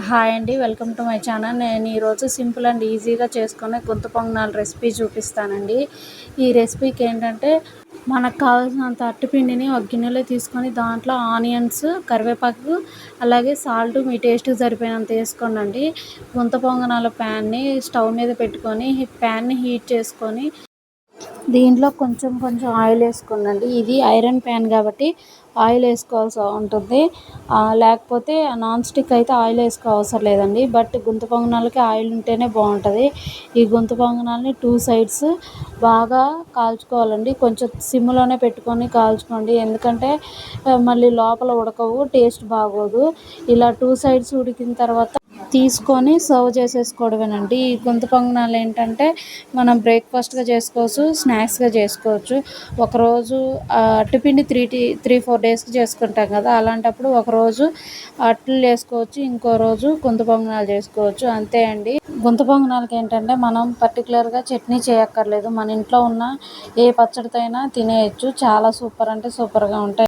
Hi అండి, welcome to my channel. నేను ఈరోజు సింపుల్ అండ్ ఈజీగా చేసుకునే గుంత పొంగనాలు రెసిపీ చూపిస్తానండి. ఈ రెసిపీకి ఏంటంటే మనకు కావాల్సినంత అట్టిపిండిని ఒక గిన్నెలో తీసుకొని దాంట్లో ఆనియన్స్, కరివేపాకు, అలాగే సాల్ట్ మీ టేస్ట్కి సరిపోయినంత వేసుకోండి. గుంత పొంగనాల ప్యాన్ని స్టవ్ మీద పెట్టుకొని ప్యాన్ని హీట్ చేసుకొని దీంట్లో కొంచెం ఆయిల్ వేసుకోండి. ఇది ఐరన్ ప్యాన్ కాబట్టి ఆయిల్ వేసుకోవాల్సి ఉంటుంది. లేకపోతే నాన్ స్టిక్ అయితే ఆయిల్ వేసుకోవసరం లేదండి. బట్ గుంత పొంగనాలకి ఆయిల్ ఉంటేనే బాగుంటుంది. ఈ గుంత పొంగనాలని 2 సైడ్స్ బాగా కాల్చుకోవాలండి. కొంచెం సిమ్లోనే పెట్టుకొని కాల్చుకోండి, ఎందుకంటే మళ్ళీ లోపల ఉడకవు, టేస్ట్ బాగోదు. ఇలా 2 సైడ్స్ ఉడికిన తర్వాత తీసుకొని సర్వ్ చేసేసుకోవడమేనండి. ఈ గుంత పొంగనాలు ఏంటంటే మనం బ్రేక్ఫాస్ట్గా చేసుకోవచ్చు, స్నాక్స్గా చేసుకోవచ్చు. ఒకరోజు అట్టిపిండి 3-4 డేస్కి చేసుకుంటాం కదా, అలాంటప్పుడు ఒకరోజు అట్లు వేసుకోవచ్చు, ఇంకో రోజు గుంత పొంగనాలు చేసుకోవచ్చు. అంతే అండి. గుంత పొంగనాలకి ఏంటంటే మనం పర్టికులర్గా చట్నీ చేయక్కర్లేదు. మన ఇంట్లో ఉన్న ఏ పచ్చడితో అయినా తినేయచ్చు. చాలా సూపర్ అంటే సూపర్గా ఉంటాయి.